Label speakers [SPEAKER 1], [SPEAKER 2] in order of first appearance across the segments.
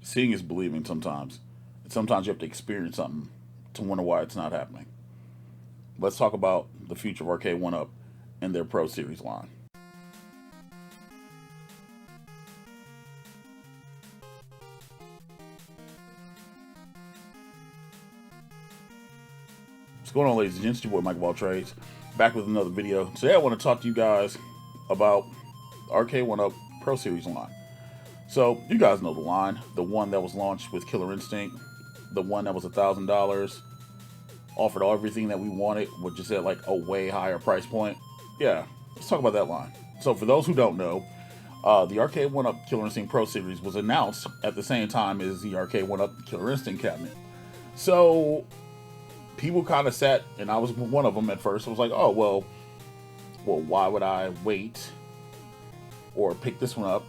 [SPEAKER 1] Seeing is believing sometimes. And sometimes you have to experience something to wonder why it's not happening. Let's talk about the future of Arcade1Up and their Pro Series line. What's going on, ladies and gents? It's your boy MikeOfAllTrades, back with another video. Today I want to talk to you guys about Arcade1Up Pro Series line. So, you guys know the line, the one that was launched with Killer Instinct, the one that was $1,000, offered everything that we wanted, but just at like a way higher price point. Yeah, let's talk about that line. So, for those who don't know, the Arcade1Up Killer Instinct Pro Series was announced at the same time as the Arcade1Up Killer Instinct cabinet. So, people kind of sat, and I was one of them at first. I was like, oh, well, why would I wait or pick this one up?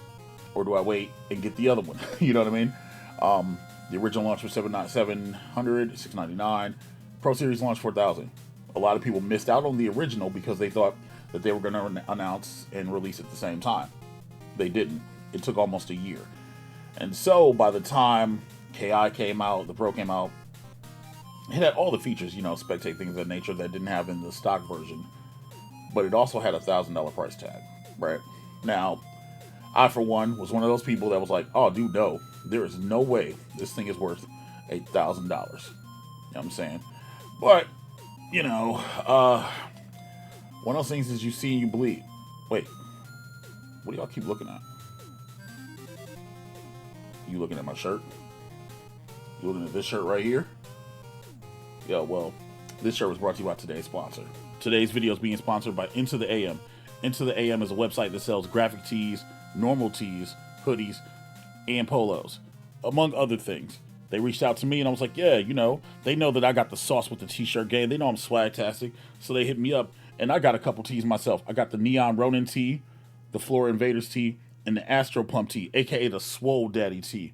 [SPEAKER 1] Or do I wait and get the other one? You know what I mean? The original launch was $700, $699. Pro Series launched for $1,000. A lot of people missed out on the original because they thought that they were going to announce and release at the same time. They didn't. It took almost a year. And so by the time KI came out, the Pro came out, it had all the features, spectate things of that nature that didn't have in the stock version. But it also had a $1,000 price tag, right? Now, I, for one, was one of those people that was like, oh, dude, no, there is no way this thing is worth $1,000. You know what I'm saying? But, one of those things is you see and you believe. Wait, what do y'all keep looking at? You looking at my shirt? You looking at this shirt right here? Yeah, well, this shirt was brought to you by today's sponsor. Today's video is being sponsored by Into the AM. Into the AM is a website that sells graphic tees, normal tees, hoodies, and polos, among other things. They reached out to me and I was like, yeah, they know that I got the sauce with the t-shirt game. They know I'm swag-tastic, so they hit me up, and I got a couple tees myself. I got the Neon Ronin tee, the Flora Invaders tee, and the Astro Pump tee, aka the Swole Daddy tee.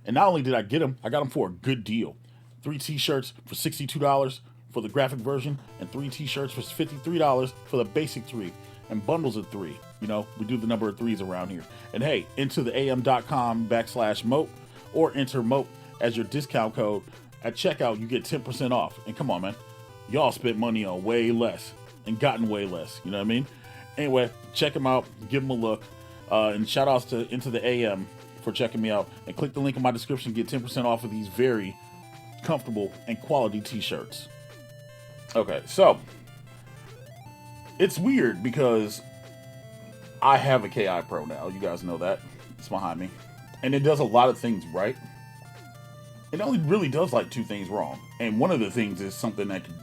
[SPEAKER 1] And not only did I get them, I got them for a good deal. 3 t-shirts for $62 for the graphic version, and 3 t-shirts for $53 for the basic 3. And bundles of 3. We do the number of 3s around here. And hey, intotheam.com/moat, or enter moat as your discount code. At checkout, you get 10% off. And come on, man. Y'all spent money on way less and gotten way less. You know what I mean? Anyway, check them out. Give them a look. And shout outs to Into the AM for checking me out. And click the link in my description. Get 10% off of these very comfortable and quality t-shirts. Okay, so it's weird because I have a KI Pro now. You guys know that. It's behind me. And it does a lot of things right. It only really does like 2 things wrong. And one of the things is something that can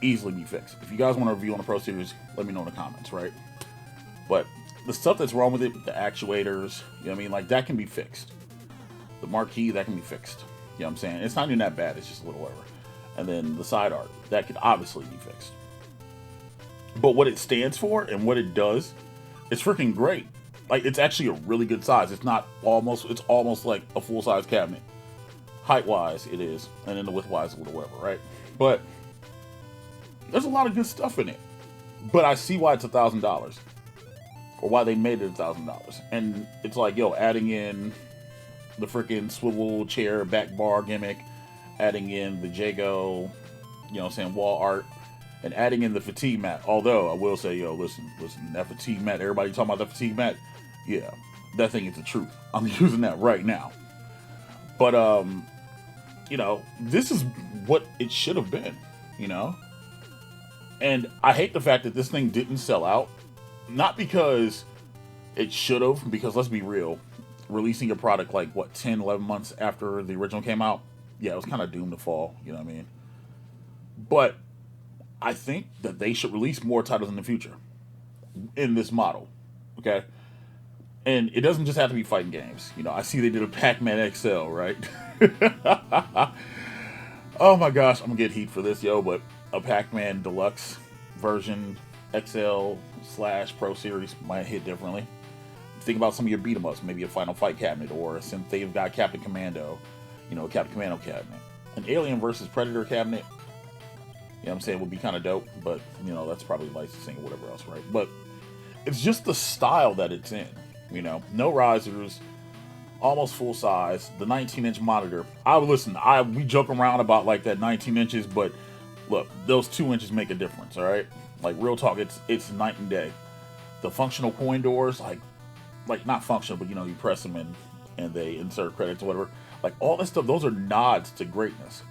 [SPEAKER 1] easily be fixed. If you guys want a review on the Pro Series, let me know in the comments, right? But the stuff that's wrong with it, the actuators, that can be fixed. The marquee, that can be fixed. You know what I'm saying? It's not even that bad. It's just a little whatever. And then the side art, that could obviously be fixed. But what it stands for and what it does, it's freaking great. Like, it's actually a really good size. It's almost like a full-size cabinet. Height-wise, it is. And then the width-wise, a little whatever, right? But there's a lot of good stuff in it. But I see why it's $1,000. Or why they made it $1,000. And it's like, adding in the freaking swivel chair back bar gimmick, adding in the Jago, wall art, and adding in the fatigue mat. Although, I will say, listen, that fatigue mat, everybody talking about that fatigue mat, yeah, that thing is the truth. I'm using that right now. But, this is what it should have been, And I hate the fact that this thing didn't sell out. Not because it should have, because let's be real, releasing a product 10, 11 months after the original came out, yeah, it was kind of doomed to fall, you know what I mean? But I think that they should release more titles in the future in this model, okay? And it doesn't just have to be fighting games. I see they did a Pac-Man XL, right? Oh my gosh, I'm gonna get heat for this, but a Pac-Man Deluxe version XL/Pro Series might hit differently. Think about some of your beat-em-ups, maybe a Final Fight cabinet, or since they've got Captain Commando, a Captain Commando cabinet. An Alien versus Predator cabinet, would be kind of dope, but, that's probably licensing or whatever else, right? But it's just the style that it's in, no risers, almost full size, the 19-inch monitor. We joke around about like that 19 inches, but look, those 2 inches make a difference, all right? Like real talk, it's night and day. The functional coin doors, like not functional, but you know, you press them and they insert credits or whatever. Like all that stuff, those are nods to greatness.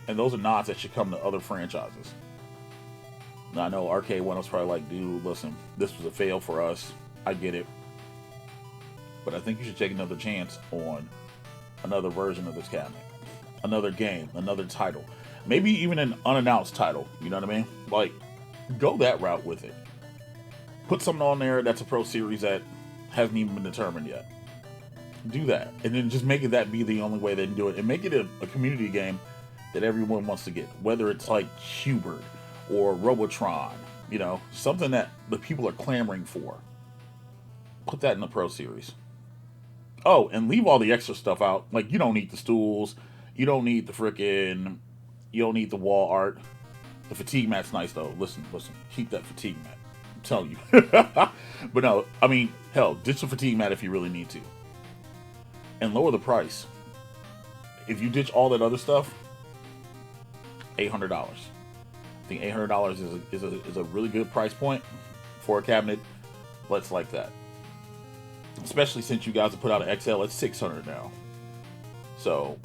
[SPEAKER 1] And those are nods that should come to other franchises. Now, I know Arcade1Up's probably like, dude, listen, this was a fail for us. I get it. But I think you should take another chance on another version of this cabinet. Another game, another title. Maybe even an unannounced title, you know what I mean? Like, go that route with it. Put something on there that's a Pro Series that hasn't even been determined yet. Do that. And then just make it that be the only way they can do it. And make it a community game that everyone wants to get. Whether it's like Hubert or Robotron, you know, something that the people are clamoring for. Put that in the Pro Series. Oh, and leave all the extra stuff out. Like, you don't need the stools. You don't need you don't need the wall art. The fatigue mat's nice, though. Listen. Keep that fatigue mat. I'm telling you. But no, I mean, hell, ditch the fatigue mat if you really need to. And lower the price. If you ditch all that other stuff, $800. I think $800 is a really good price point for a cabinet. Let's like that. Especially since you guys have put out an XL at $600 now. So,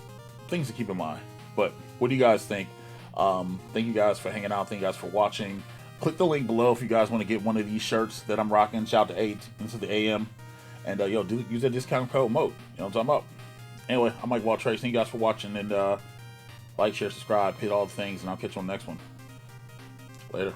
[SPEAKER 1] things to keep in mind. But what do you guys think? Thank you guys for hanging out. Thank you guys for watching. Click the link below if you guys want to get one of these shirts that I'm rocking. Shout out to 8 into the AM. And use that discount code MOTE. You know what I'm talking about? Anyway, I'm MikeOfAllTrades. Thank you guys for watching. And like, share, subscribe, hit all the things. And I'll catch you on the next one. Later.